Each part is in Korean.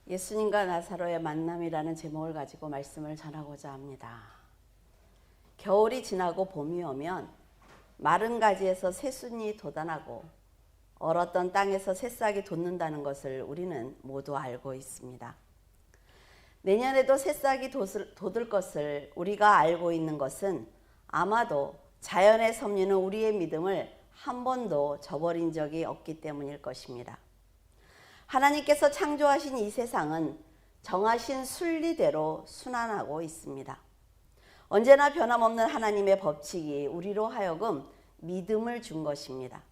예수님과 나사로의 만남이라는 제목을 가지고 말씀을 전하고자 합니다. 겨울이 지나고 봄이 오면 마른 가지에서 새순이 돋아나고 얼었던 땅에서 새싹이 돋는다는 것을 우리는 모두 알고 있습니다. 내년에도 새싹이 돋을 것을 우리가 알고 있는 것은 아마도 자연의 섭리는 우리의 믿음을 한 번도 저버린 적이 없기 때문일 것입니다. 하나님께서 창조하신 이 세상은 정하신 순리대로 순환하고 있습니다. 언제나 변함없는 하나님의 법칙이 우리로 하여금 믿음을 준 것입니다.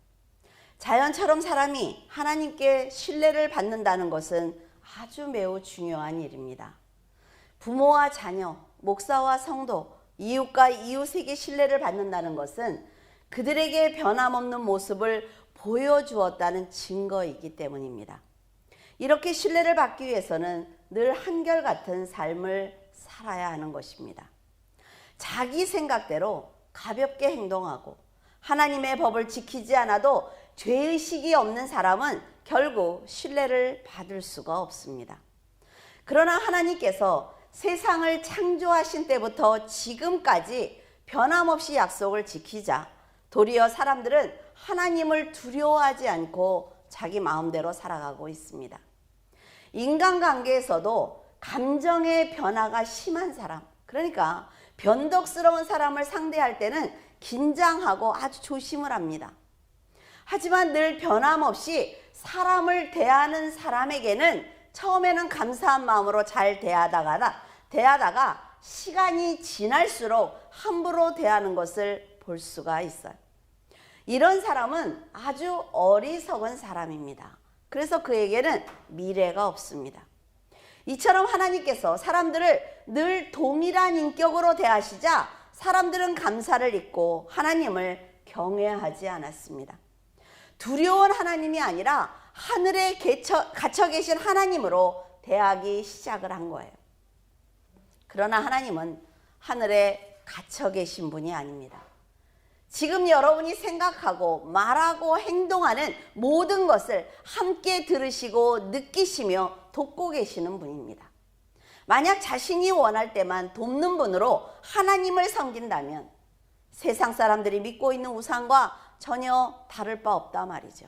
자연처럼 사람이 하나님께 신뢰를 받는다는 것은 아주 매우 중요한 일입니다. 부모와 자녀, 목사와 성도, 이웃과 이웃에게 신뢰를 받는다는 것은 그들에게 변함없는 모습을 보여주었다는 증거이기 때문입니다. 이렇게 신뢰를 받기 위해서는 늘 한결같은 삶을 살아야 하는 것입니다. 자기 생각대로 가볍게 행동하고 하나님의 법을 지키지 않아도 죄의식이 없는 사람은 결국 신뢰를 받을 수가 없습니다. 그러나 하나님께서 세상을 창조하신 때부터 지금까지 변함없이 약속을 지키자 도리어 사람들은 하나님을 두려워하지 않고 자기 마음대로 살아가고 있습니다. 인간관계에서도 감정의 변화가 심한 사람, 그러니까 변덕스러운 사람을 상대할 때는 긴장하고 아주 조심을 합니다. 하지만 늘 변함없이 사람을 대하는 사람에게는 처음에는 감사한 마음으로 잘 대하다가 시간이 지날수록 함부로 대하는 것을 볼 수가 있어요. 이런 사람은 아주 어리석은 사람입니다. 그래서 그에게는 미래가 없습니다. 이처럼 하나님께서 사람들을 늘 동일한 인격으로 대하시자 사람들은 감사를 잊고 하나님을 경외하지 않았습니다. 두려운 하나님이 아니라 하늘에 갇혀 계신 하나님으로 대하기 시작을 한 거예요. 그러나 하나님은 하늘에 갇혀 계신 분이 아닙니다. 지금 여러분이 생각하고 말하고 행동하는 모든 것을 함께 들으시고 느끼시며 돕고 계시는 분입니다. 만약 자신이 원할 때만 돕는 분으로 하나님을 섬긴다면 세상 사람들이 믿고 있는 우상과 전혀 다를 바 없다 말이죠.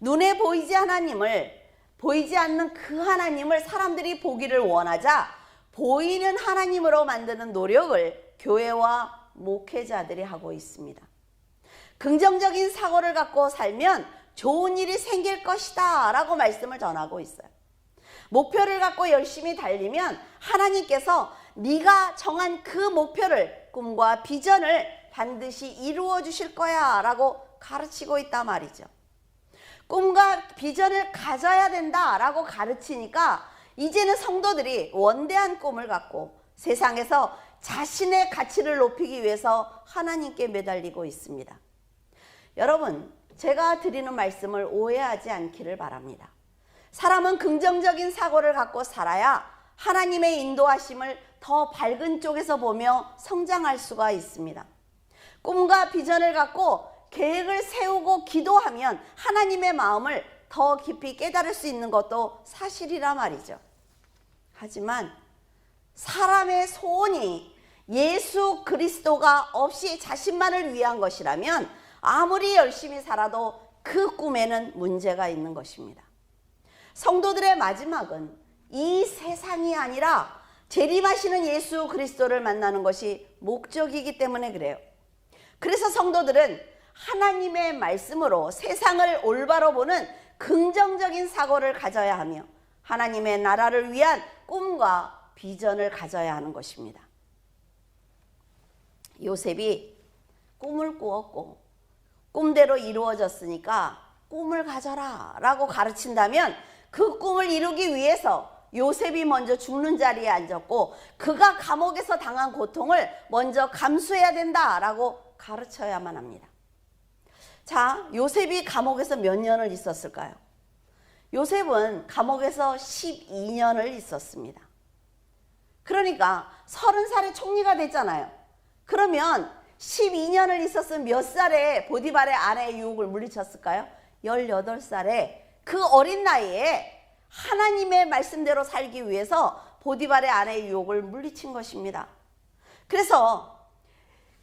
눈에 보이지 않는 그 하나님을 사람들이 보기를 원하자 보이는 하나님으로 만드는 노력을 교회와 목회자들이 하고 있습니다. 긍정적인 사고를 갖고 살면 좋은 일이 생길 것이다 라고 말씀을 전하고 있어요. 목표를 갖고 열심히 달리면 하나님께서 네가 정한 그 목표를, 꿈과 비전을 반드시 이루어 주실 거야 라고 가르치고 있단 말이죠. 꿈과 비전을 가져야 된다 라고 가르치니까 이제는 성도들이 원대한 꿈을 갖고 세상에서 자신의 가치를 높이기 위해서 하나님께 매달리고 있습니다. 여러분, 제가 드리는 말씀을 오해하지 않기를 바랍니다. 사람은 긍정적인 사고를 갖고 살아야 하나님의 인도하심을 더 밝은 쪽에서 보며 성장할 수가 있습니다. 꿈과 비전을 갖고 계획을 세우고 기도하면 하나님의 마음을 더 깊이 깨달을 수 있는 것도 사실이라 말이죠. 하지만 사람의 소원이 예수 그리스도가 없이 자신만을 위한 것이라면 아무리 열심히 살아도 그 꿈에는 문제가 있는 것입니다. 성도들의 마지막은 이 세상이 아니라 재림하시는 예수 그리스도를 만나는 것이 목적이기 때문에 그래요. 그래서 성도들은 하나님의 말씀으로 세상을 올바로 보는 긍정적인 사고를 가져야 하며 하나님의 나라를 위한 꿈과 비전을 가져야 하는 것입니다. 요셉이 꿈을 꾸었고 꿈대로 이루어졌으니까 꿈을 가져라 라고 가르친다면 그 꿈을 이루기 위해서 요셉이 먼저 죽는 자리에 앉았고 그가 감옥에서 당한 고통을 먼저 감수해야 된다라고 가르쳐야만 합니다. 자, 요셉이 감옥에서 몇 년을 있었을까요? 요셉은 감옥에서 12년을 있었습니다. 그러니까 30살에 총리가 됐잖아요. 그러면 12년을 있었으면 몇 살에 보디발의 아내의 유혹을 물리쳤을까요? 18살에 그 어린 나이에 하나님의 말씀대로 살기 위해서 보디발의 아내의 유혹을 물리친 것입니다. 그래서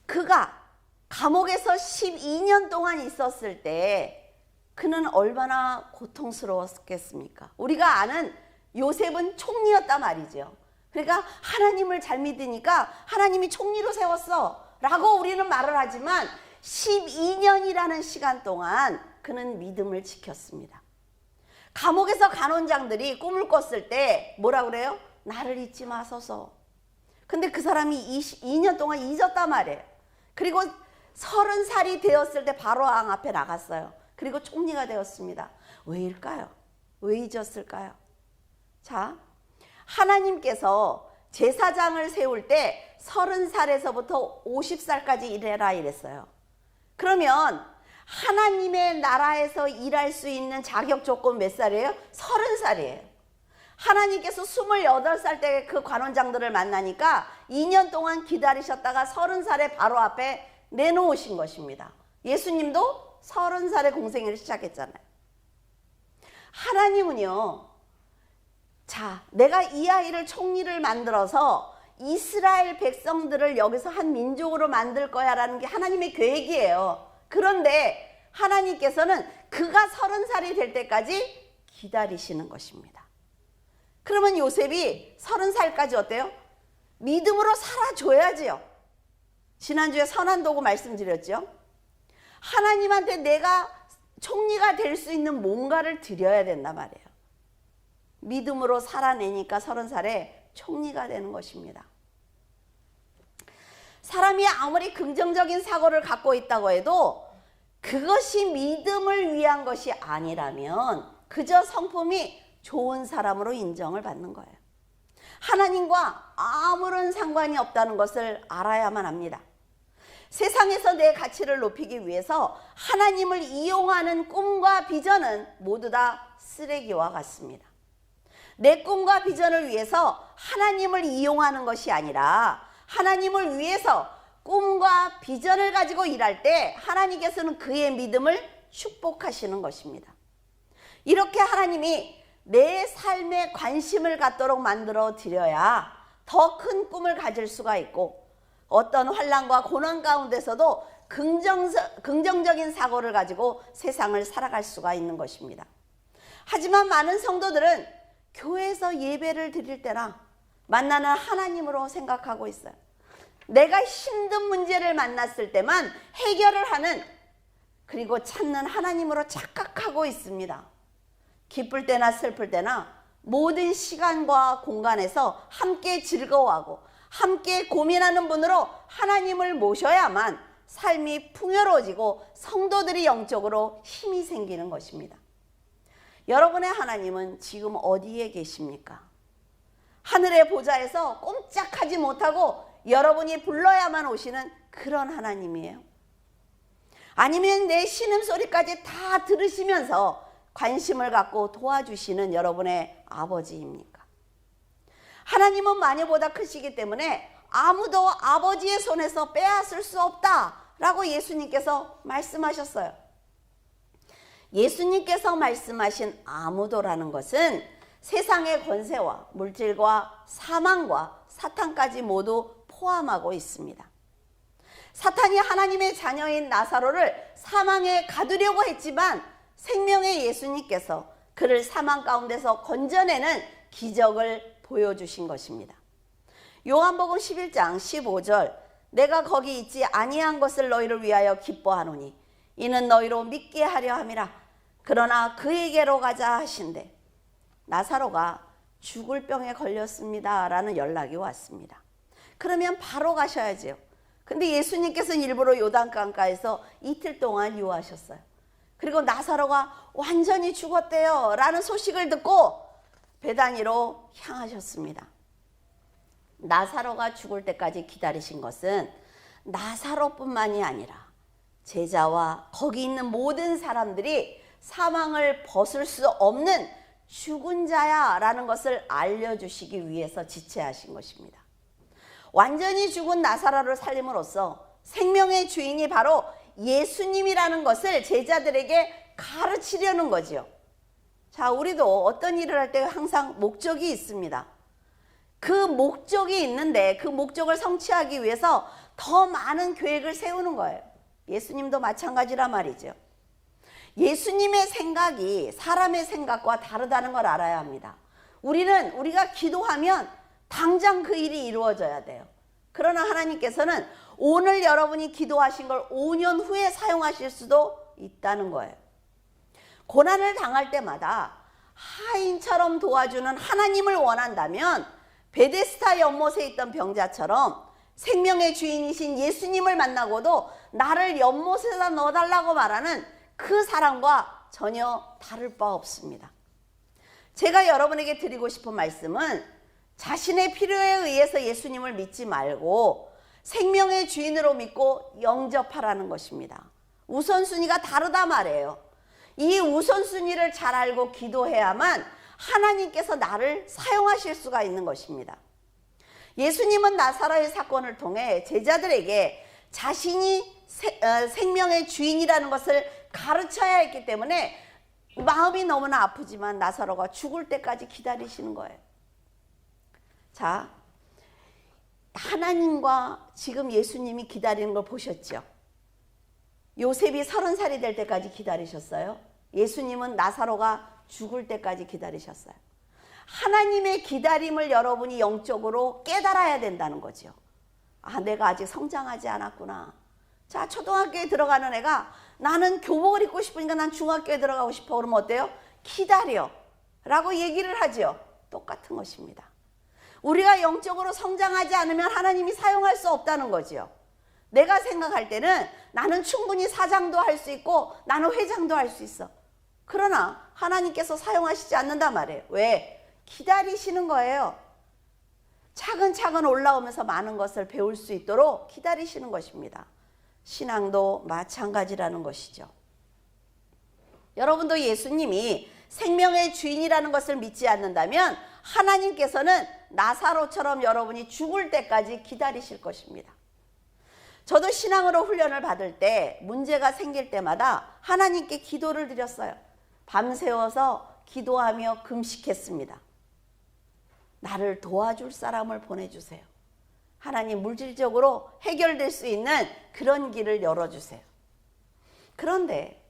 그가 감옥에서 12년 동안 있었을 때 그는 얼마나 고통스러웠겠습니까? 우리가 아는 요셉은 총리였단 말이죠. 그러니까 하나님을 잘 믿으니까 하나님이 총리로 세웠어 라고 우리는 말을 하지만 12년이라는 시간 동안 그는 믿음을 지켰습니다. 감옥에서 간원장들이 꿈을 꿨을 때 뭐라 그래요? 나를 잊지 마소서. 근데 그 사람이 22년 동안 잊었단 말이에요. 그리고 30살이 되었을 때 바로 왕 앞에 나갔어요. 그리고 총리가 되었습니다. 왜일까요? 왜 잊었을까요? 자, 하나님께서 제사장을 세울 때 30살에서부터 50살까지 일해라 이랬어요. 그러면 하나님의 나라에서 일할 수 있는 자격 조건 몇 살이에요? 30살이에요. 하나님께서 28살 때 그 관원장들을 만나니까 2년 동안 기다리셨다가 30살에 바로 앞에 내놓으신 것입니다. 예수님도 30살에 공생애를 시작했잖아요. 하나님은요, 자, 내가 이 아이를 총리를 만들어서 이스라엘 백성들을 여기서 한 민족으로 만들 거야 라는 게 하나님의 계획이에요. 그런데 하나님께서는 그가 30살이 될 때까지 기다리시는 것입니다. 그러면 요셉이 30살까지 어때요? 믿음으로 살아줘야지요. 지난주에 선한도구 말씀드렸죠. 하나님한테 내가 총리가 될 수 있는 뭔가를 드려야 된단 말이에요. 믿음으로 살아내니까 30살에 총리가 되는 것입니다. 사람이 아무리 긍정적인 사고를 갖고 있다고 해도 그것이 믿음을 위한 것이 아니라면 그저 성품이 좋은 사람으로 인정을 받는 거예요. 하나님과 아무런 상관이 없다는 것을 알아야만 합니다. 세상에서 내 가치를 높이기 위해서 하나님을 이용하는 꿈과 비전은 모두 다 쓰레기와 같습니다. 내 꿈과 비전을 위해서 하나님을 이용하는 것이 아니라 하나님을 위해서 꿈과 비전을 가지고 일할 때 하나님께서는 그의 믿음을 축복하시는 것입니다. 이렇게 하나님이 내 삶에 관심을 갖도록 만들어 드려야 더 큰 꿈을 가질 수가 있고 어떤 환난과 고난 가운데서도 긍정적인 사고를 가지고 세상을 살아갈 수가 있는 것입니다. 하지만 많은 성도들은 교회에서 예배를 드릴 때나 만나는 하나님으로 생각하고 있어요. 내가 힘든 문제를 만났을 때만 해결을 하는, 그리고 찾는 하나님으로 착각하고 있습니다. 기쁠 때나 슬플 때나 모든 시간과 공간에서 함께 즐거워하고 함께 고민하는 분으로 하나님을 모셔야만 삶이 풍요로워지고 성도들이 영적으로 힘이 생기는 것입니다. 여러분의 하나님은 지금 어디에 계십니까? 하늘의 보좌에서 꼼짝하지 못하고 여러분이 불러야만 오시는 그런 하나님이에요? 아니면 내 신음소리까지 다 들으시면서 관심을 갖고 도와주시는 여러분의 아버지입니까? 하나님은 마녀보다 크시기 때문에 아무도 아버지의 손에서 빼앗을 수 없다라고 예수님께서 말씀하셨어요. 예수님께서 말씀하신 아무도라는 것은 세상의 권세와 물질과 사망과 사탄까지 모두 포함하고 있습니다. 사탄이 하나님의 자녀인 나사로를 사망에 가두려고 했지만 생명의 예수님께서 그를 사망 가운데서 건져내는 기적을 보여주신 것입니다. 요한복음 11장 15절, 내가 거기 있지 아니한 것을 너희를 위하여 기뻐하노니 이는 너희로 믿게 하려 함이라. 그러나 그에게로 가자 하신대 나사로가 죽을 병에 걸렸습니다 라는 연락이 왔습니다. 그러면 바로 가셔야죠. 근데 예수님께서는 일부러 요단강가에서 이틀 동안 유하셨어요. 그리고 나사로가 완전히 죽었대요 라는 소식을 듣고 베다니로 향하셨습니다. 나사로가 죽을 때까지 기다리신 것은 나사로뿐만이 아니라 제자와 거기 있는 모든 사람들이 사망을 벗을 수 없는 죽은 자야 라는 것을 알려주시기 위해서 지체하신 것입니다. 완전히 죽은 나사로를 살림으로써 생명의 주인이 바로 예수님이라는 것을 제자들에게 가르치려는 거지요. 자, 우리도 어떤 일을 할 때 항상 목적이 있습니다. 그 목적이 있는데 그 목적을 성취하기 위해서 더 많은 계획을 세우는 거예요. 예수님도 마찬가지란 말이죠. 예수님의 생각이 사람의 생각과 다르다는 걸 알아야 합니다. 우리가 기도하면 당장 그 일이 이루어져야 돼요. 그러나 하나님께서는 오늘 여러분이 기도하신 걸 5년 후에 사용하실 수도 있다는 거예요. 고난을 당할 때마다 하인처럼 도와주는 하나님을 원한다면 베데스다 연못에 있던 병자처럼 생명의 주인이신 예수님을 만나고도 나를 연못에다 넣어달라고 말하는 그 사람과 전혀 다를 바 없습니다. 제가 여러분에게 드리고 싶은 말씀은 자신의 필요에 의해서 예수님을 믿지 말고 생명의 주인으로 믿고 영접하라는 것입니다. 우선순위가 다르다 말이에요. 이 우선순위를 잘 알고 기도해야만 하나님께서 나를 사용하실 수가 있는 것입니다. 예수님은 나사로의 사건을 통해 제자들에게 자신이 생명의 주인이라는 것을 가르쳐야 했기 때문에 마음이 너무나 아프지만 나사로가 죽을 때까지 기다리시는 거예요. 자, 하나님과 지금 예수님이 기다리는 걸 보셨죠? 요셉이 30살이 될 때까지 기다리셨어요. 예수님은 나사로가 죽을 때까지 기다리셨어요. 하나님의 기다림을 여러분이 영적으로 깨달아야 된다는 거죠. 아, 내가 아직 성장하지 않았구나. 자, 초등학교에 들어가는 애가 나는 교복을 입고 싶으니까 난 중학교에 들어가고 싶어. 그러면 어때요? 기다려 라고 얘기를 하죠. 똑같은 것입니다. 우리가 영적으로 성장하지 않으면 하나님이 사용할 수 없다는 거죠. 내가 생각할 때는 나는 충분히 사장도 할 수 있고 나는 회장도 할 수 있어. 그러나 하나님께서 사용하시지 않는단 말이에요. 왜? 기다리시는 거예요. 차근차근 올라오면서 많은 것을 배울 수 있도록 기다리시는 것입니다. 신앙도 마찬가지라는 것이죠. 여러분도 예수님이 생명의 주인이라는 것을 믿지 않는다면 하나님께서는 나사로처럼 여러분이 죽을 때까지 기다리실 것입니다. 저도 신앙으로 훈련을 받을 때 문제가 생길 때마다 하나님께 기도를 드렸어요. 밤새워서 기도하며 금식했습니다. 나를 도와줄 사람을 보내주세요. 하나님, 물질적으로 해결될 수 있는 그런 길을 열어주세요. 그런데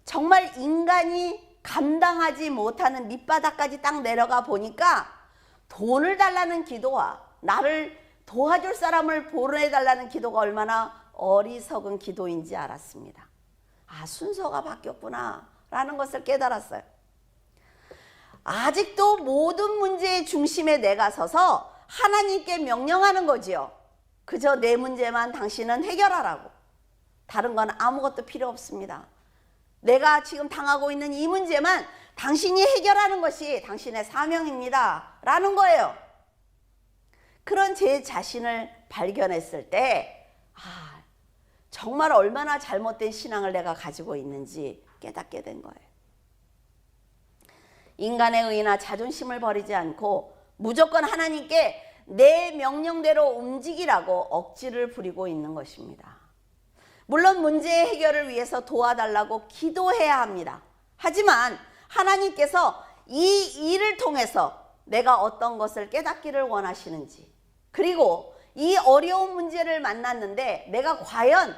정말 인간이 감당하지 못하는 밑바닥까지 딱 내려가 보니까 돈을 달라는 기도와 나를 도와줄 사람을 보내달라는 기도가 얼마나 어리석은 기도인지 알았습니다. 아, 순서가 바뀌었구나 라는 것을 깨달았어요. 아직도 모든 문제의 중심에 내가 서서 하나님께 명령하는 거지요. 그저 내 문제만 당신은 해결하라고. 다른 건 아무것도 필요 없습니다. 내가 지금 당하고 있는 이 문제만 당신이 해결하는 것이 당신의 사명입니다 라는 거예요. 그런 제 자신을 발견했을 때 정말 얼마나 잘못된 신앙을 내가 가지고 있는지 깨닫게 된 거예요. 인간의 의나 자존심을 버리지 않고 무조건 하나님께 내 명령대로 움직이라고 억지를 부리고 있는 것입니다. 물론 문제의 해결을 위해서 도와달라고 기도해야 합니다. 하지만 하나님께서 이 일을 통해서 내가 어떤 것을 깨닫기를 원하시는지, 그리고 이 어려운 문제를 만났는데 내가 과연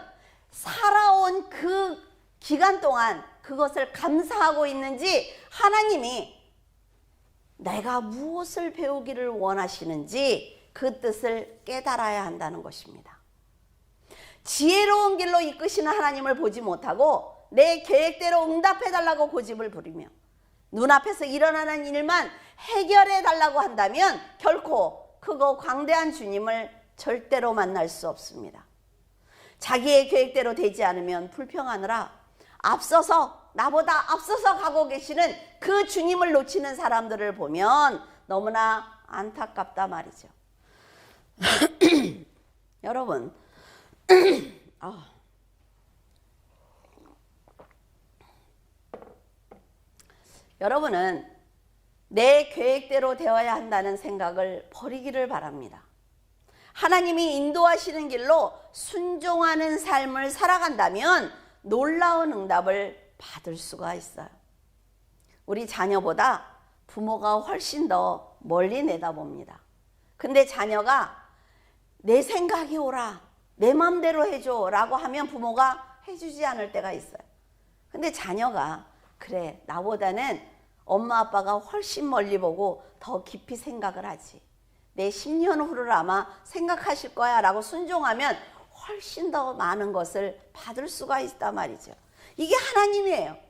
살아온 그 기간 동안 그것을 감사하고 있는지, 하나님이 내가 무엇을 배우기를 원하시는지 그 뜻을 깨달아야 한다는 것입니다. 지혜로운 길로 이끄시는 하나님을 보지 못하고 내 계획대로 응답해달라고 고집을 부리며 눈앞에서 일어나는 일만 해결해달라고 한다면 결코 크고 광대한 주님을 절대로 만날 수 없습니다. 자기의 계획대로 되지 않으면 불평하느라 나보다 앞서서 가고 계시는 그 주님을 놓치는 사람들을 보면 너무나 안타깝다 말이죠. 여러분, 여러분은 내 계획대로 되어야 한다는 생각을 버리기를 바랍니다. 하나님이 인도하시는 길로 순종하는 삶을 살아간다면 놀라운 응답을 받을 수가 있어요. 우리 자녀보다 부모가 훨씬 더 멀리 내다봅니다. 근데 자녀가 내 생각이 오라, 내 맘대로 해줘 라고 하면 부모가 해주지 않을 때가 있어요. 근데 자녀가 그래, 나보다는 엄마 아빠가 훨씬 멀리 보고 더 깊이 생각을 하지, 내 10년 후를 아마 생각하실 거야 라고 순종하면 훨씬 더 많은 것을 받을 수가 있단 말이죠. 이게 하나님이에요.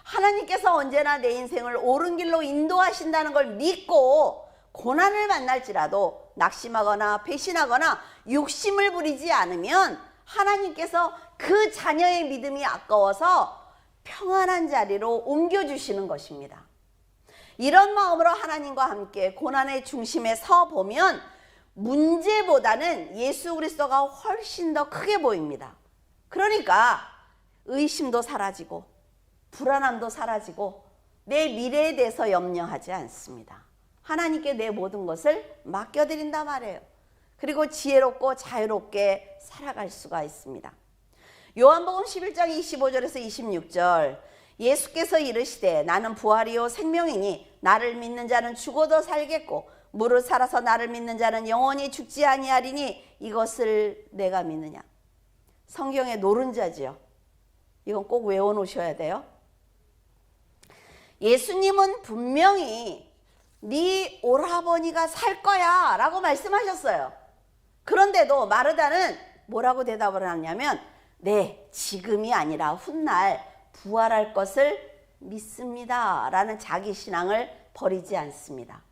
하나님께서 언제나 내 인생을 옳은 길로 인도하신다는 걸 믿고 고난을 만날지라도 낙심하거나 배신하거나 욕심을 부리지 않으면 하나님께서 그 자녀의 믿음이 아까워서 평안한 자리로 옮겨주시는 것입니다. 이런 마음으로 하나님과 함께 고난의 중심에 서 보면 문제보다는 예수 그리스도가 훨씬 더 크게 보입니다. 그러니까 의심도 사라지고 불안함도 사라지고 내 미래에 대해서 염려하지 않습니다. 하나님께 내 모든 것을 맡겨드린단 말이에요. 그리고 지혜롭고 자유롭게 살아갈 수가 있습니다. 요한복음 11장 25절에서 26절, 예수께서 이르시되 나는 부활이요 생명이니 나를 믿는 자는 죽어도 살겠고 무릇 살아서 나를 믿는 자는 영원히 죽지 아니하리니 이것을 내가 믿느냐. 성경의 노른자지요. 이건 꼭 외워놓으셔야 돼요. 예수님은 분명히 네 오라버니가 살 거야 라고 말씀하셨어요. 그런데도 마르다는 뭐라고 대답을 하냐면 네, 지금이 아니라 훗날 부활할 것을 믿습니다 라는 자기 신앙을 버리지 않습니다.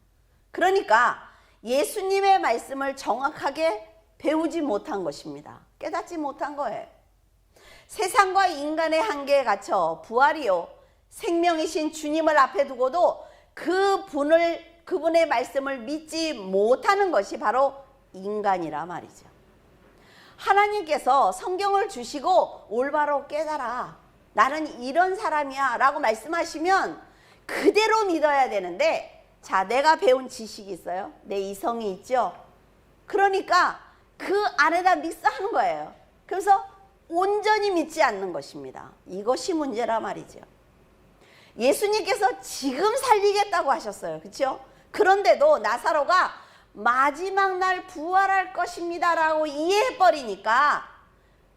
그러니까 예수님의 말씀을 정확하게 배우지 못한 것입니다. 깨닫지 못한 거예요. 세상과 인간의 한계에 갇혀 부활이요 생명이신 주님을 앞에 두고도 그분의 말씀을 믿지 못하는 것이 바로 인간이라 말이죠. 하나님께서 성경을 주시고 올바로 깨달아, 나는 이런 사람이야 라고 말씀하시면 그대로 믿어야 되는데, 자, 내가 배운 지식이 있어요. 내 이성이 있죠. 그러니까 그 안에다 믹스하는 거예요. 그래서 온전히 믿지 않는 것입니다. 이것이 문제라 말이죠. 예수님께서 지금 살리겠다고 하셨어요. 그렇죠? 그런데도 나사로가 마지막 날 부활할 것입니다 라고 이해해버리니까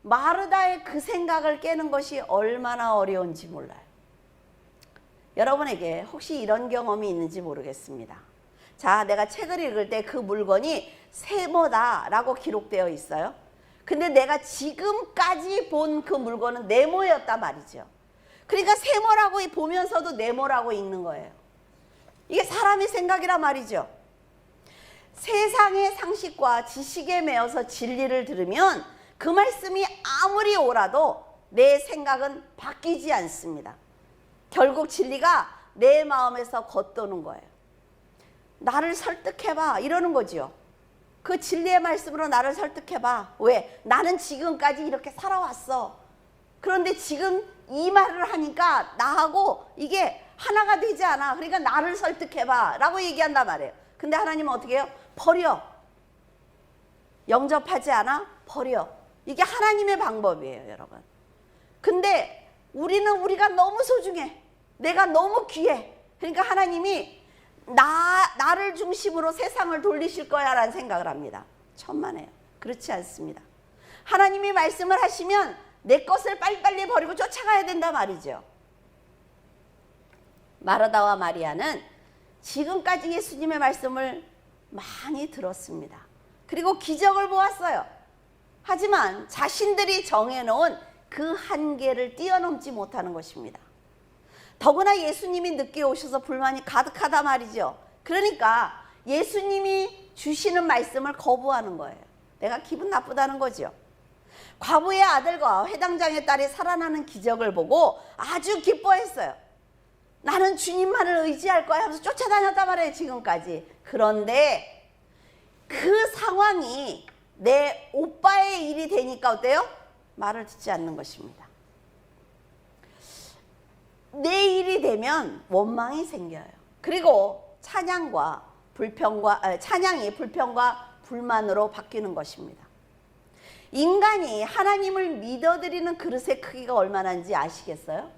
마르다의 그 생각을 깨는 것이 얼마나 어려운지 몰라요. 여러분에게 혹시 이런 경험이 있는지 모르겠습니다. 자, 내가 책을 읽을 때 그 물건이 세모다 라고 기록되어 있어요. 근데 내가 지금까지 본 그 물건은 네모였단 말이죠. 그러니까 세모라고 보면서도 네모라고 읽는 거예요. 이게 사람의 생각이란 말이죠. 세상의 상식과 지식에 매여서 진리를 들으면 그 말씀이 아무리 옳아도 내 생각은 바뀌지 않습니다. 결국 진리가 내 마음에서 겉도는 거예요. 나를 설득해봐 이러는 거죠. 그 진리의 말씀으로 나를 설득해봐. 왜? 나는 지금까지 이렇게 살아왔어. 그런데 지금 이 말을 하니까 나하고 이게 하나가 되지 않아. 그러니까 나를 설득해봐 라고 얘기한단 말이에요. 근데 하나님은 어떻게 해요? 버려. 영접하지 않아? 버려. 이게 하나님의 방법이에요, 여러분. 근데 우리가 너무 소중해. 내가 너무 귀해. 그러니까 하나님이 나를 중심으로 세상을 돌리실 거야 라는 생각을 합니다. 천만에요. 그렇지 않습니다. 하나님이 말씀을 하시면 내 것을 빨리빨리 버리고 쫓아가야 된단 말이죠. 마르다와 마리아는 지금까지 예수님의 말씀을 많이 들었습니다. 그리고 기적을 보았어요. 하지만 자신들이 정해놓은 그 한계를 뛰어넘지 못하는 것입니다. 더구나 예수님이 늦게 오셔서 불만이 가득하다 말이죠. 그러니까 예수님이 주시는 말씀을 거부하는 거예요. 내가 기분 나쁘다는 거죠. 과부의 아들과 회당장의 딸이 살아나는 기적을 보고 아주 기뻐했어요. 나는 주님만을 의지할 거야 하면서 쫓아다녔단 말이에요, 지금까지. 그런데 그 상황이 내 오빠의 일이 되니까 어때요? 말을 듣지 않는 것입니다. 내 일이 되면 원망이 생겨요. 그리고 찬양이 불평과 불만으로 바뀌는 것입니다. 인간이 하나님을 믿어드리는 그릇의 크기가 얼마나인지 아시겠어요?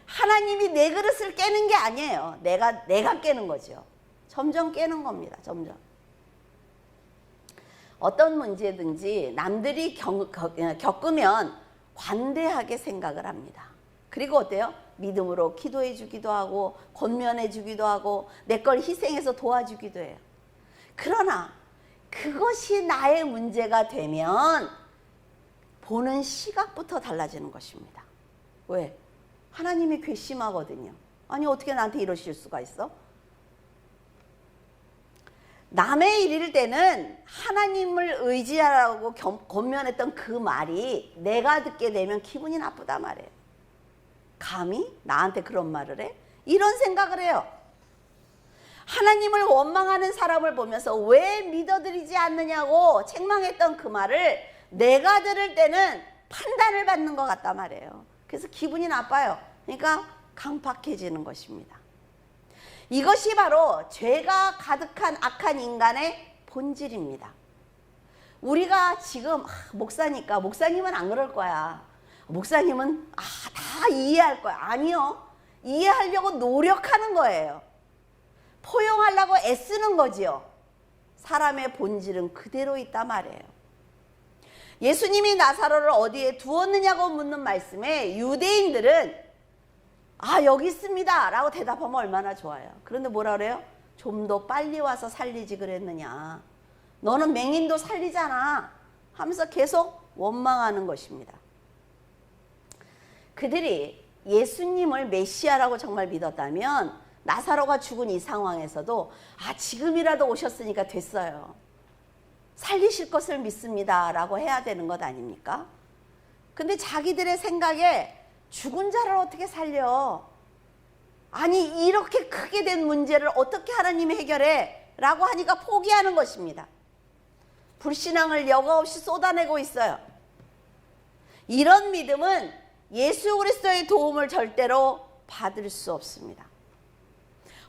하나님이 내 그릇을 깨는 게 아니에요. 내가 깨는 거죠. 점점 깨는 겁니다. 점점. 어떤 문제든지 남들이 겪으면 관대하게 생각을 합니다. 그리고 어때요? 믿음으로 기도해 주기도 하고 권면해 주기도 하고 내 걸 희생해서 도와주기도 해요. 그러나 그것이 나의 문제가 되면 보는 시각부터 달라지는 것입니다. 왜? 하나님이 괘씸하거든요. 아니 어떻게 나한테 이러실 수가 있어? 남의 일일 때는 하나님을 의지하라고 권면했던 그 말이 내가 듣게 되면 기분이 나쁘다 말이에요. 감히 나한테 그런 말을 해? 이런 생각을 해요. 하나님을 원망하는 사람을 보면서 왜 믿어드리지 않느냐고 책망했던 그 말을 내가 들을 때는 판단을 받는 것 같단 말이에요. 그래서 기분이 나빠요. 그러니까 강팍해지는 것입니다. 이것이 바로 죄가 가득한 악한 인간의 본질입니다. 우리가 지금 목사니까 목사님은 안 그럴 거야. 목사님은 다 이해할 거야. 아니요. 이해하려고 노력하는 거예요. 포용하려고 애쓰는 거지요. 사람의 본질은 그대로 있단 말이에요. 예수님이 나사로를 어디에 두었느냐고 묻는 말씀에 유대인들은 여기 있습니다 라고 대답하면 얼마나 좋아요. 그런데 뭐라 그래요? 좀 더 빨리 와서 살리지 그랬느냐. 너는 맹인도 살리잖아 하면서 계속 원망하는 것입니다. 그들이 예수님을 메시아라고 정말 믿었다면 나사로가 죽은 이 상황에서도 지금이라도 오셨으니까 됐어요. 살리실 것을 믿습니다 라고 해야 되는 것 아닙니까? 근데 자기들의 생각에 죽은 자를 어떻게 살려? 아니 이렇게 크게 된 문제를 어떻게 하나님이 해결해? 라고 하니까 포기하는 것입니다. 불신앙을 여과 없이 쏟아내고 있어요. 이런 믿음은 예수 그리스도의 도움을 절대로 받을 수 없습니다.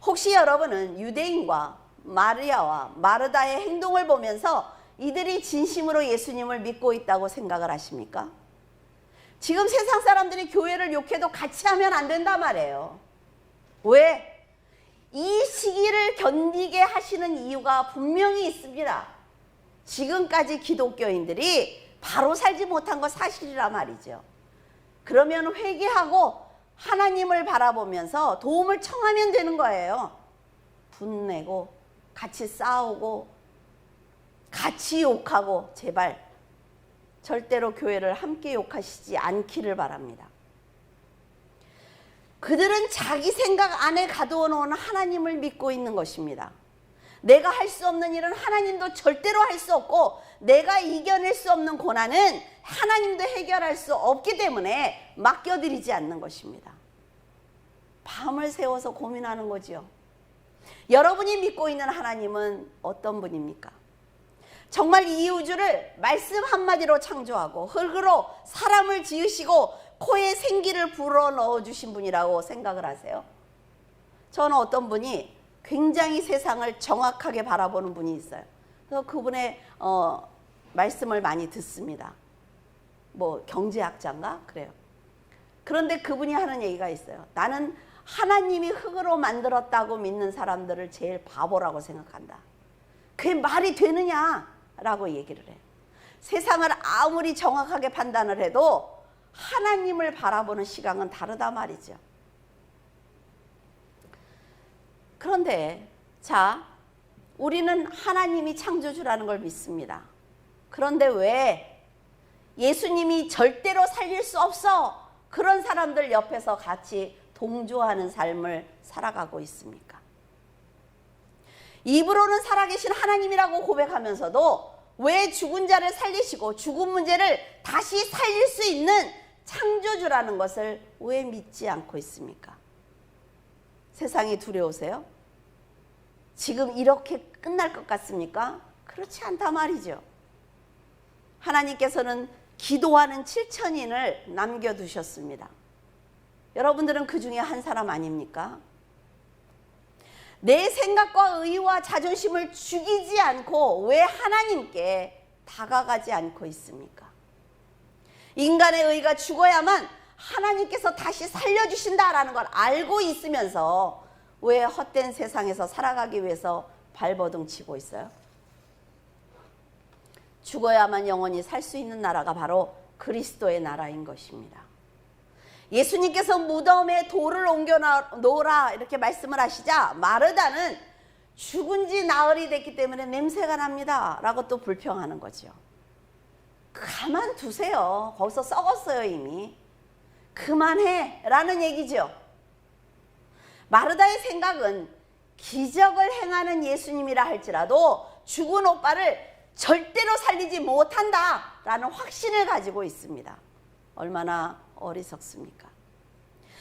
혹시 여러분은 유대인과 마리아와 마르다의 행동을 보면서 이들이 진심으로 예수님을 믿고 있다고 생각을 하십니까? 지금 세상 사람들이 교회를 욕해도 같이 하면 안 된단 말이에요. 왜? 이 시기를 견디게 하시는 이유가 분명히 있습니다. 지금까지 기독교인들이 바로 살지 못한 거 사실이란 말이죠. 그러면 회개하고 하나님을 바라보면서 도움을 청하면 되는 거예요. 분내고 같이 싸우고 같이 욕하고 제발 절대로 교회를 함께 욕하시지 않기를 바랍니다. 그들은 자기 생각 안에 가두어 놓은 하나님을 믿고 있는 것입니다. 내가 할 수 없는 일은 하나님도 절대로 할 수 없고 내가 이겨낼 수 없는 고난은 하나님도 해결할 수 없기 때문에 맡겨드리지 않는 것입니다. 밤을 새워서 고민하는 거지요. 여러분이 믿고 있는 하나님은 어떤 분입니까? 정말 이 우주를 말씀 한마디로 창조하고 흙으로 사람을 지으시고 코에 생기를 불어넣어 주신 분이라고 생각을 하세요? 저는 어떤 분이 굉장히 세상을 정확하게 바라보는 분이 있어요. 그래서 그분의 말씀을 많이 듣습니다. 뭐 경제학자인가? 그래요. 그런데 그분이 하는 얘기가 있어요. 나는 하나님이 흙으로 만들었다고 믿는 사람들을 제일 바보라고 생각한다. 그게 말이 되느냐? 라고 얘기를 해요. 세상을 아무리 정확하게 판단을 해도 하나님을 바라보는 시각은 다르다 말이죠. 그런데 우리는 하나님이 창조주라는 걸 믿습니다. 그런데 왜 예수님이 절대로 살릴 수 없어 그런 사람들 옆에서 같이 동조하는 삶을 살아가고 있습니까? 입으로는 살아계신 하나님이라고 고백하면서도 왜 죽은 자를 살리시고 죽은 문제를 다시 살릴 수 있는 창조주라는 것을 왜 믿지 않고 있습니까? 세상이 두려우세요? 지금 이렇게 끝날 것 같습니까? 그렇지 않단 말이죠. 하나님께서는 기도하는 7천인을 남겨두셨습니다. 여러분들은 그 중에 한 사람 아닙니까? 내 생각과 의와 자존심을 죽이지 않고 왜 하나님께 다가가지 않고 있습니까? 인간의 의가 죽어야만 하나님께서 다시 살려주신다라는 걸 알고 있으면서 왜 헛된 세상에서 살아가기 위해서 발버둥 치고 있어요? 죽어야만 영원히 살 수 있는 나라가 바로 그리스도의 나라인 것입니다. 예수님께서 무덤에 돌을 옮겨 놓으라 이렇게 말씀을 하시자 마르다는 죽은 지 나흘이 됐기 때문에 냄새가 납니다 라고 또 불평하는 거죠. 가만두세요. 거기서 썩었어요 이미. 그만해 라는 얘기죠. 마르다의 생각은 기적을 행하는 예수님이라 할지라도 죽은 오빠를 절대로 살리지 못한다 라는 확신을 가지고 있습니다. 얼마나 어리석습니까?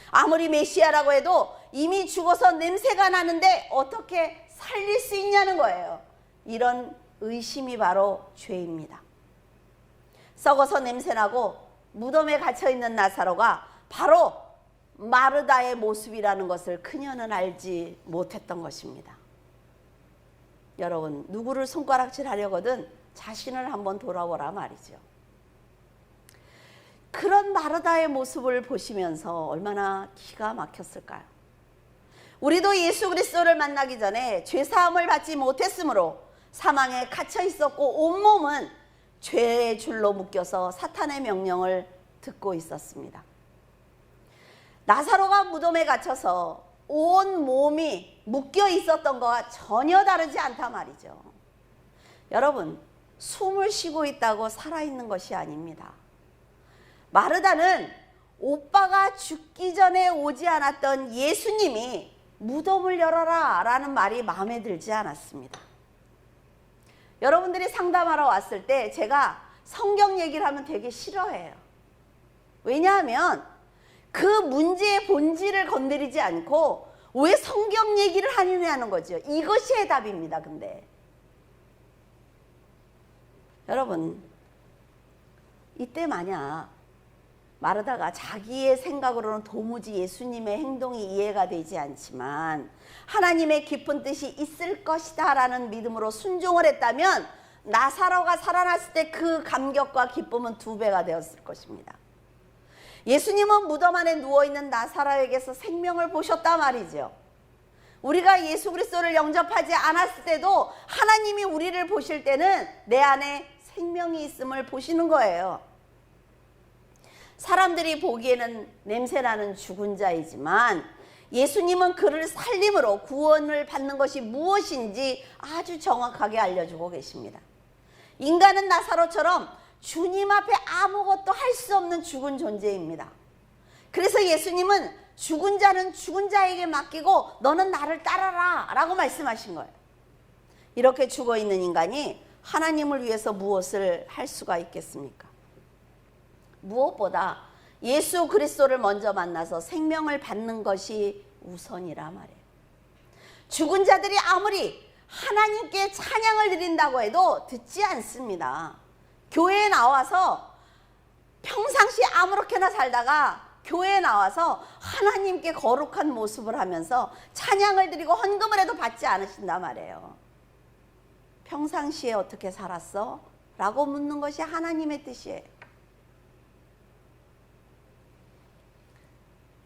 아무리 메시아라고 해도 이미 죽어서 냄새가 나는데 어떻게 살릴 수 있냐는 거예요. 이런 의심이 바로 죄입니다. 썩어서 냄새나고 무덤에 갇혀있는 나사로가 바로 마르다의 모습이라는 것을 그녀는 알지 못했던 것입니다. 여러분, 누구를 손가락질 하려거든 자신을 한번 돌아보라 말이죠. 그런 마르다의 모습을 보시면서 얼마나 기가 막혔을까요? 우리도 예수 그리스도를 만나기 전에 죄사함을 받지 못했으므로 사망에 갇혀 있었고 온몸은 죄의 줄로 묶여서 사탄의 명령을 듣고 있었습니다. 나사로가 무덤에 갇혀서 온 몸이 묶여 있었던 것과 전혀 다르지 않단 말이죠. 여러분, 숨을 쉬고 있다고 살아있는 것이 아닙니다. 마르다는 오빠가 죽기 전에 오지 않았던 예수님이 무덤을 열어라 라는 말이 마음에 들지 않았습니다. 여러분들이 상담하러 왔을 때 제가 성경 얘기를 하면 되게 싫어해요. 왜냐하면 그 문제의 본질을 건드리지 않고 왜 성경 얘기를 하느냐는 거죠. 이것이 해답입니다. 근데 여러분, 이때 만약 마르다가 자기의 생각으로는 도무지 예수님의 행동이 이해가 되지 않지만 하나님의 깊은 뜻이 있을 것이다 라는 믿음으로 순종을 했다면 나사로가 살아났을 때 그 감격과 기쁨은 2배가 되었을 것입니다. 예수님은 무덤 안에 누워있는 나사로에게서 생명을 보셨단 말이죠. 우리가 예수 그리스도를 영접하지 않았을 때도 하나님이 우리를 보실 때는 내 안에 생명이 있음을 보시는 거예요. 사람들이 보기에는 냄새나는 죽은 자이지만 예수님은 그를 살림으로 구원을 받는 것이 무엇인지 아주 정확하게 알려주고 계십니다. 인간은 나사로처럼 주님 앞에 아무것도 할 수 없는 죽은 존재입니다. 그래서 예수님은 죽은 자는 죽은 자에게 맡기고 너는 나를 따라라 라고 말씀하신 거예요. 이렇게 죽어있는 인간이 하나님을 위해서 무엇을 할 수가 있겠습니까? 무엇보다 예수 그리스도를 먼저 만나서 생명을 받는 것이 우선이라 말이에요. 죽은 자들이 아무리 하나님께 찬양을 드린다고 해도 듣지 않습니다. 교회에 나와서 평상시 아무렇게나 살다가 교회에 나와서 하나님께 거룩한 모습을 하면서 찬양을 드리고 헌금을 해도 받지 않으신단 말이에요. 평상시에 어떻게 살았어? 라고 묻는 것이 하나님의 뜻이에요.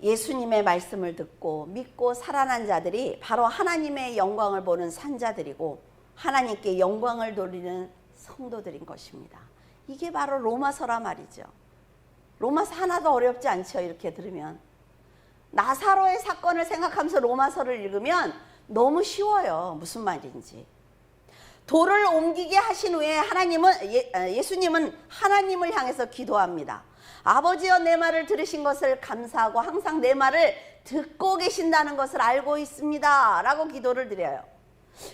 예수님의 말씀을 듣고 믿고 살아난 자들이 바로 하나님의 영광을 보는 산자들이고 하나님께 영광을 돌리는 성도들인 것입니다. 이게 바로 로마서라 말이죠. 로마서 하나도 어렵지 않죠. 이렇게 들으면 나사로의 사건을 생각하면서 로마서를 읽으면 너무 쉬워요. 무슨 말인지. 돌을 옮기게 하신 후에 예수님은 하나님을 향해서 기도합니다. 아버지여, 내 말을 들으신 것을 감사하고 항상 내 말을 듣고 계신다는 것을 알고 있습니다 라고 기도를 드려요.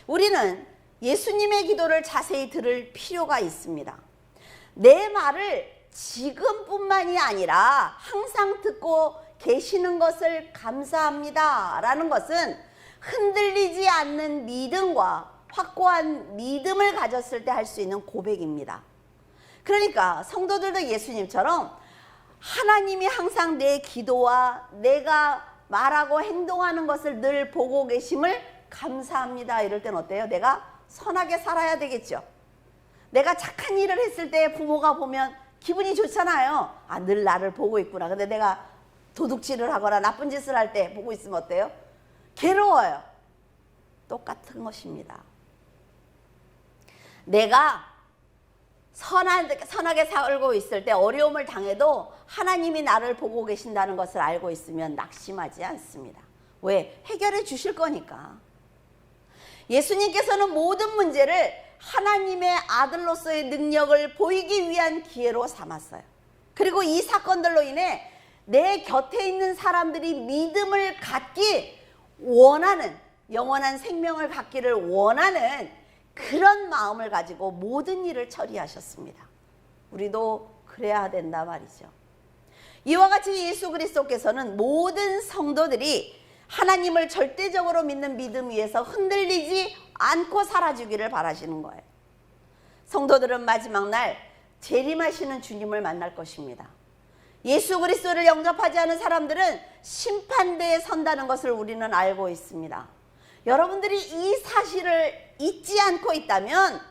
우리는 예수님의 기도를 자세히 들을 필요가 있습니다. 내 말을 지금뿐만이 아니라 항상 듣고 계시는 것을 감사합니다 라는 것은 흔들리지 않는 믿음과 확고한 믿음을 가졌을 때 할 수 있는 고백입니다. 그러니까 성도들도 예수님처럼 하나님이 항상 내 기도와 내가 말하고 행동하는 것을 늘 보고 계심을 감사합니다. 이럴 땐 어때요? 내가 선하게 살아야 되겠죠. 내가 착한 일을 했을 때 부모가 보면 기분이 좋잖아요. 아, 늘 나를 보고 있구나. 근데 내가 도둑질을 하거나 나쁜 짓을 할 때 보고 있으면 어때요? 괴로워요. 똑같은 것입니다. 내가 선하게 살고 있을 때 어려움을 당해도 하나님이 나를 보고 계신다는 것을 알고 있으면 낙심하지 않습니다. 왜? 해결해 주실 거니까. 예수님께서는 모든 문제를 하나님의 아들로서의 능력을 보이기 위한 기회로 삼았어요. 그리고 이 사건들로 인해 내 곁에 있는 사람들이 믿음을 갖기 원하는, 영원한 생명을 갖기를 원하는 그런 마음을 가지고 모든 일을 처리하셨습니다. 우리도 그래야 된다 말이죠. 이와 같이 예수 그리스도께서는 모든 성도들이 하나님을 절대적으로 믿는 믿음 위에서 흔들리지 않고 살아주기를 바라시는 거예요. 성도들은 마지막 날 재림하시는 주님을 만날 것입니다. 예수 그리스도를 영접하지 않은 사람들은 심판대에 선다는 것을 우리는 알고 있습니다. 여러분들이 이 사실을 잊지 않고 있다면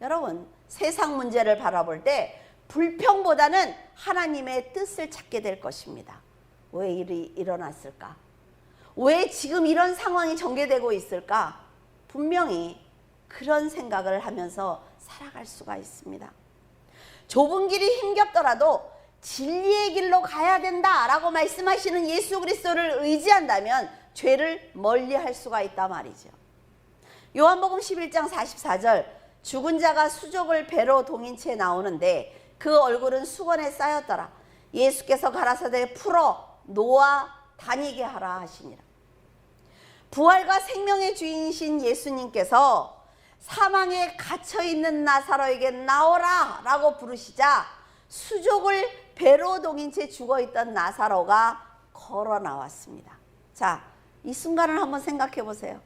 여러분 세상 문제를 바라볼 때 불평보다는 하나님의 뜻을 찾게 될 것입니다. 왜 일이 일어났을까? 왜 지금 이런 상황이 전개되고 있을까? 분명히 그런 생각을 하면서 살아갈 수가 있습니다. 좁은 길이 힘겹더라도 진리의 길로 가야 된다라고 말씀하시는 예수 그리스도를 의지한다면 죄를 멀리할 수가 있단 말이죠. 요한복음 11장 44절 죽은 자가 수족을 배로 동인 채 나오는데 그 얼굴은 수건에 쌓였더라. 예수께서 가라사대 풀어 놓아 다니게 하라 하시니라. 부활과 생명의 주인이신 예수님께서 사망에 갇혀있는 나사로에게 나오라 라고 부르시자 수족을 배로 동인 채 죽어있던 나사로가 걸어 나왔습니다. 자, 이 순간을 한번 생각해 보세요.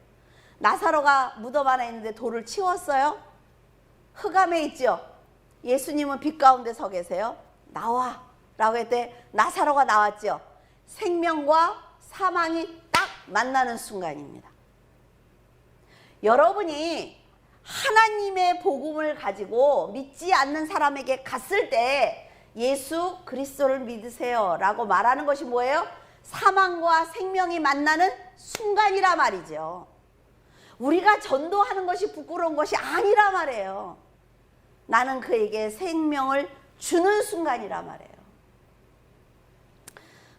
나사로가 무덤 안에 있는데 돌을 치웠어요? 흑암에 있죠? 예수님은 빛 가운데 서 계세요. 나와 라고 했대. 나사로가 나왔죠. 생명과 사망이 딱 만나는 순간입니다. 여러분이 하나님의 복음을 가지고 믿지 않는 사람에게 갔을 때 예수 그리스도를 믿으세요 라고 말하는 것이 뭐예요? 사망과 생명이 만나는 순간이라 말이죠. 우리가 전도하는 것이 부끄러운 것이 아니라 말이에요. 나는 그에게 생명을 주는 순간이라 말이에요.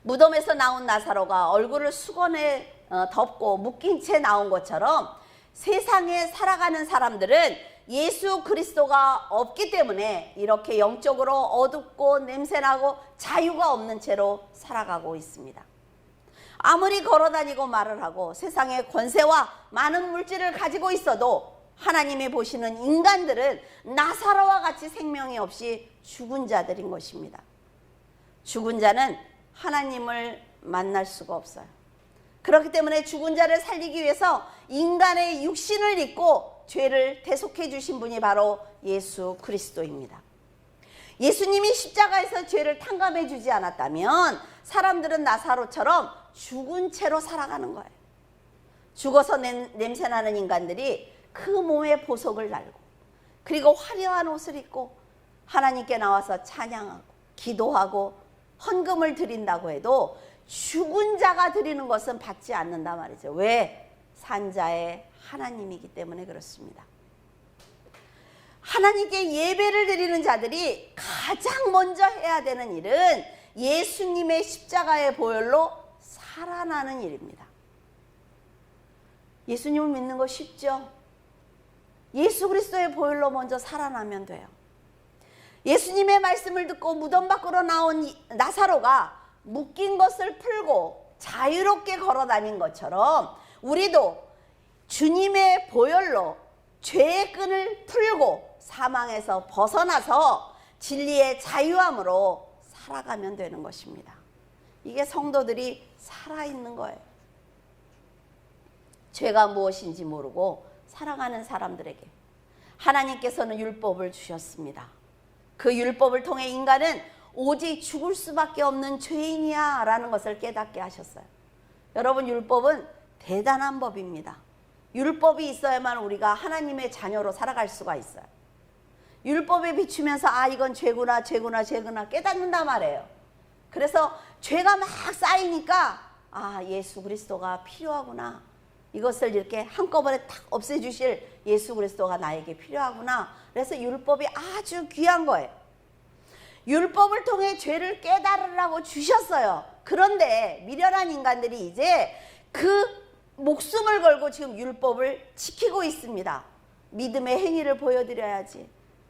무덤에서 나온 나사로가 얼굴을 수건에 덮고 묶인 채 나온 것처럼 세상에 살아가는 사람들은 예수 그리스도가 없기 때문에 이렇게 영적으로 어둡고 냄새나고 자유가 없는 채로 살아가고 있습니다. 아무리 걸어다니고 말을 하고 세상에 권세와 많은 물질을 가지고 있어도 하나님이 보시는 인간들은 나사로와 같이 생명이 없이 죽은 자들인 것입니다. 죽은 자는 하나님을 만날 수가 없어요. 그렇기 때문에 죽은 자를 살리기 위해서 인간의 육신을 입고 죄를 대속해 주신 분이 바로 예수 그리스도입니다. 예수님이 십자가에서 죄를 탕감해 주지 않았다면 사람들은 나사로처럼 죽은 채로 살아가는 거예요. 죽어서 냄새나는 인간들이 그 몸에 보석을 달고 그리고 화려한 옷을 입고 하나님께 나와서 찬양하고 기도하고 헌금을 드린다고 해도 죽은 자가 드리는 것은 받지 않는단 말이죠. 왜? 산자의 하나님이기 때문에 그렇습니다. 하나님께 예배를 드리는 자들이 가장 먼저 해야 되는 일은 예수님의 십자가의 보혈로 살아나는 일입니다. 예수님을 믿는 거 쉽죠? 예수 그리스도의 보혈로 먼저 살아나면 돼요. 예수님의 말씀을 듣고 무덤 밖으로 나온 나사로가 묶인 것을 풀고 자유롭게 걸어 다닌 것처럼 우리도 주님의 보혈로 죄의 끈을 풀고 사망에서 벗어나서 진리의 자유함으로 살아가면 되는 것입니다. 이게 성도들이 살아있는 거예요. 죄가 무엇인지 모르고 살아가는 사람들에게 하나님께서는 율법을 주셨습니다. 그 율법을 통해 인간은 오직 죽을 수밖에 없는 죄인이야 라는 것을 깨닫게 하셨어요. 여러분, 율법은 대단한 법입니다. 율법이 있어야만 우리가 하나님의 자녀로 살아갈 수가 있어요. 율법에 비추면서 아 이건 죄구나 죄구나 죄구나 깨닫는단 말이에요. 그래서 죄가 막 쌓이니까 아 예수 그리스도가 필요하구나. 이것을 이렇게 한꺼번에 탁 없애주실 예수 그리스도가 나에게 필요하구나. 그래서 율법이 아주 귀한 거예요. 율법을 통해 죄를 깨달으라고 주셨어요. 그런데 미련한 인간들이 이제 그 목숨을 걸고 지금 율법을 지키고 있습니다. 믿음의 행위를 보여드려야지.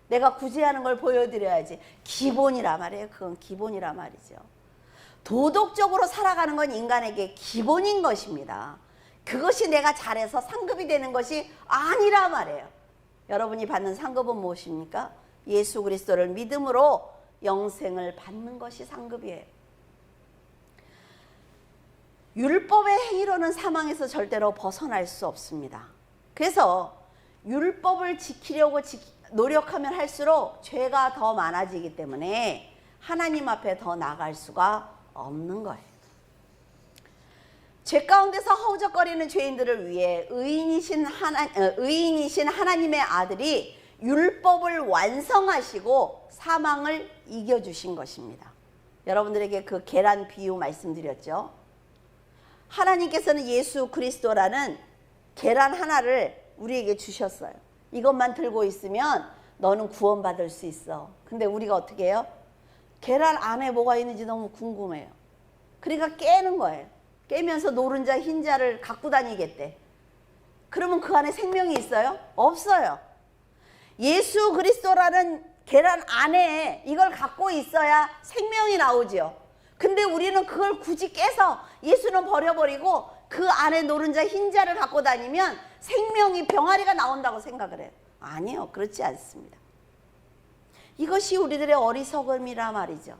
내가 구제하는 걸 보여드려야지. 기본이라 말이에요. 그건 기본이라 말이죠. 도덕적으로 살아가는 건 인간에게 기본인 것입니다. 그것이 내가 잘해서 상급이 되는 것이 아니라 말이에요. 여러분이 받는 상급은 무엇입니까? 예수 그리스도를 믿음으로 영생을 받는 것이 상급이에요. 율법의 행위로는 사망에서 절대로 벗어날 수 없습니다. 그래서 율법을 지키려고 노력하면 할수록 죄가 더 많아지기 때문에 하나님 앞에 더 나갈 수가 없는 거예요. 죄 가운데서 허우적거리는 죄인들을 위해 의인이신 하나님의 아들이 율법을 완성하시고 사망을 이겨주신 것입니다. 여러분들에게 그 계란 비유 말씀드렸죠. 하나님께서는 예수 그리스도라는 계란 하나를 우리에게 주셨어요. 이것만 들고 있으면 너는 구원받을 수 있어. 근데 우리가 어떻게 해요? 계란 안에 뭐가 있는지 너무 궁금해요. 그러니까 깨는 거예요. 깨면서 노른자 흰자를 갖고 다니겠대. 그러면 그 안에 생명이 있어요? 없어요. 예수 그리스도라는 계란 안에 이걸 갖고 있어야 생명이 나오죠. 근데 우리는 그걸 굳이 깨서 예수는 버려버리고 그 안에 노른자 흰자를 갖고 다니면 생명이 병아리가 나온다고 생각을 해요. 아니요, 그렇지 않습니다. 이것이 우리들의 어리석음이라 말이죠.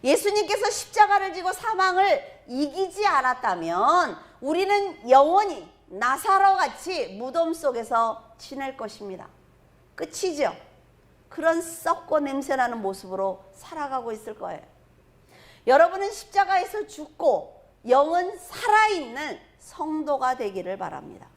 예수님께서 십자가를 지고 사망을 이기지 않았다면 우리는 영원히 나사로 같이 무덤 속에서 지낼 것입니다. 끝이죠. 그런 썩고 냄새나는 모습으로 살아가고 있을 거예요. 여러분은 십자가에서 죽고 영은 살아있는 성도가 되기를 바랍니다.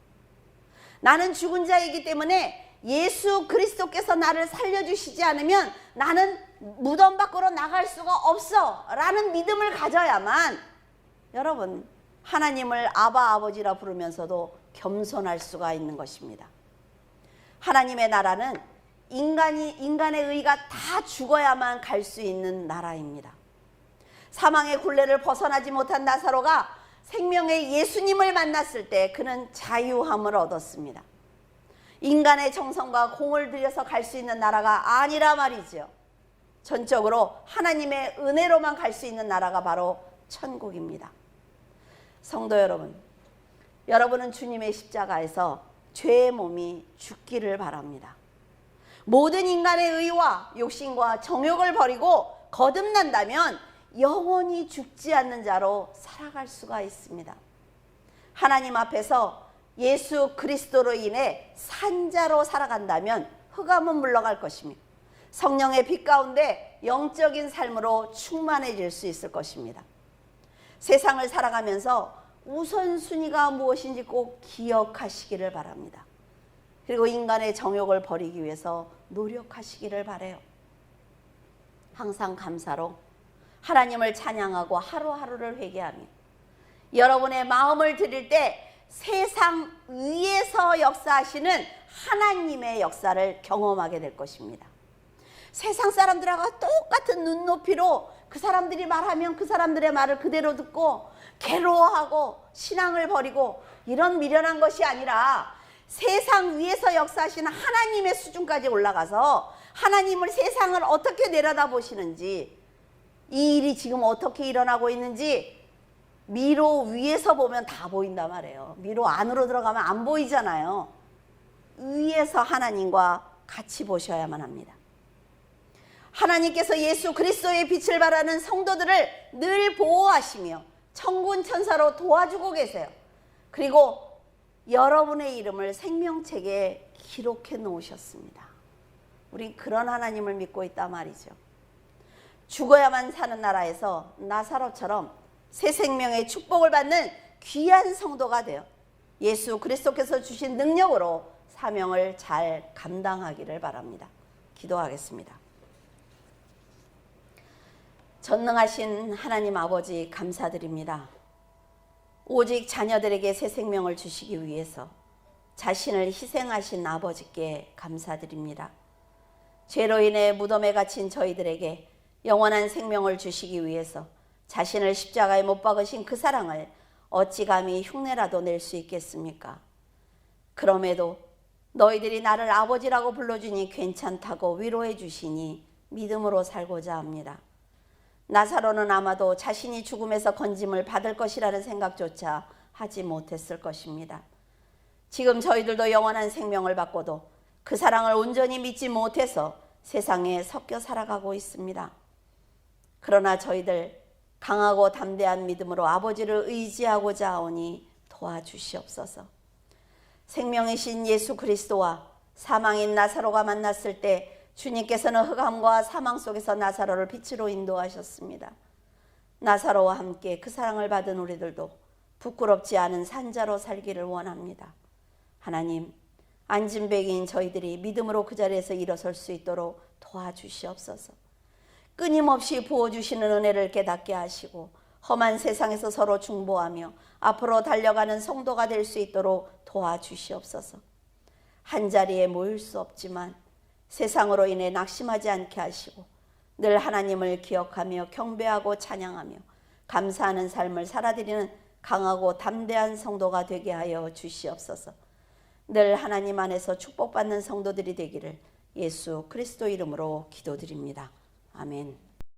나는 죽은 자이기 때문에 예수 그리스도께서 나를 살려주시지 않으면 나는 무덤 밖으로 나갈 수가 없어 라는 믿음을 가져야만 여러분 하나님을 아바 아버지라 부르면서도 겸손할 수가 있는 것입니다. 하나님의 나라는 인간의 의가 다 죽어야만 갈 수 있는 나라입니다. 사망의 굴레를 벗어나지 못한 나사로가 생명의 예수님을 만났을 때 그는 자유함을 얻었습니다. 인간의 정성과 공을 들여서 갈 수 있는 나라가 아니라 말이죠. 전적으로 하나님의 은혜로만 갈 수 있는 나라가 바로 천국입니다. 성도 여러분, 여러분은 주님의 십자가에서 죄의 몸이 죽기를 바랍니다. 모든 인간의 의와 욕심과 정욕을 버리고 거듭난다면 영원히 죽지 않는 자로 살아갈 수가 있습니다. 하나님 앞에서 예수 그리스도로 인해 산자로 살아간다면 흑암은 물러갈 것입니다. 성령의 빛 가운데 영적인 삶으로 충만해질 수 있을 것입니다. 세상을 살아가면서 우선순위가 무엇인지 꼭 기억하시기를 바랍니다. 그리고 인간의 정욕을 버리기 위해서 노력하시기를 바라요. 항상 감사로 하나님을 찬양하고 하루하루를 회개하며 여러분의 마음을 드릴 때 세상 위에서 역사하시는 하나님의 역사를 경험하게 될 것입니다. 세상 사람들하고 똑같은 눈높이로 그 사람들이 말하면 그 사람들의 말을 그대로 듣고 괴로워하고 신앙을 버리고 이런 미련한 것이 아니라 세상 위에서 역사하시는 하나님의 수준까지 올라가서 하나님을 세상을 어떻게 내려다보시는지 이 일이 지금 어떻게 일어나고 있는지 미로 위에서 보면 다 보인단 말이에요. 미로 안으로 들어가면 안 보이잖아요. 위에서 하나님과 같이 보셔야만 합니다. 하나님께서 예수 그리스도의 빛을 발하는 성도들을 늘 보호하시며 천군 천사로 도와주고 계세요. 그리고 여러분의 이름을 생명책에 기록해 놓으셨습니다. 우린 그런 하나님을 믿고 있단 말이죠. 죽어야만 사는 나라에서 나사로처럼 새 생명의 축복을 받는 귀한 성도가 되어 예수 그리스도께서 주신 능력으로 사명을 잘 감당하기를 바랍니다. 기도하겠습니다. 전능하신 하나님 아버지 감사드립니다. 오직 자녀들에게 새 생명을 주시기 위해서 자신을 희생하신 아버지께 감사드립니다. 죄로 인해 무덤에 갇힌 저희들에게 영원한 생명을 주시기 위해서 자신을 십자가에 못 박으신 그 사랑을 어찌 감히 흉내라도 낼 수 있겠습니까? 그럼에도 너희들이 나를 아버지라고 불러주니 괜찮다고 위로해 주시니 믿음으로 살고자 합니다. 나사로는 아마도 자신이 죽음에서 건짐을 받을 것이라는 생각조차 하지 못했을 것입니다. 지금 저희들도 영원한 생명을 받고도 그 사랑을 온전히 믿지 못해서 세상에 섞여 살아가고 있습니다. 그러나 저희들 강하고 담대한 믿음으로 아버지를 의지하고자 하오니 도와주시옵소서. 생명이신 예수 그리스도와 사망인 나사로가 만났을 때 주님께서는 흑암과 사망 속에서 나사로를 빛으로 인도하셨습니다. 나사로와 함께 그 사랑을 받은 우리들도 부끄럽지 않은 산자로 살기를 원합니다. 하나님, 안진뱅이인 저희들이 믿음으로 그 자리에서 일어설 수 있도록 도와주시옵소서. 끊임없이 부어주시는 은혜를 깨닫게 하시고 험한 세상에서 서로 중보하며 앞으로 달려가는 성도가 될 수 있도록 도와주시옵소서. 한자리에 모일 수 없지만 세상으로 인해 낙심하지 않게 하시고 늘 하나님을 기억하며 경배하고 찬양하며 감사하는 삶을 살아드리는 강하고 담대한 성도가 되게 하여 주시옵소서. 늘 하나님 안에서 축복받는 성도들이 되기를 예수 그리스도 이름으로 기도드립니다. 아멘.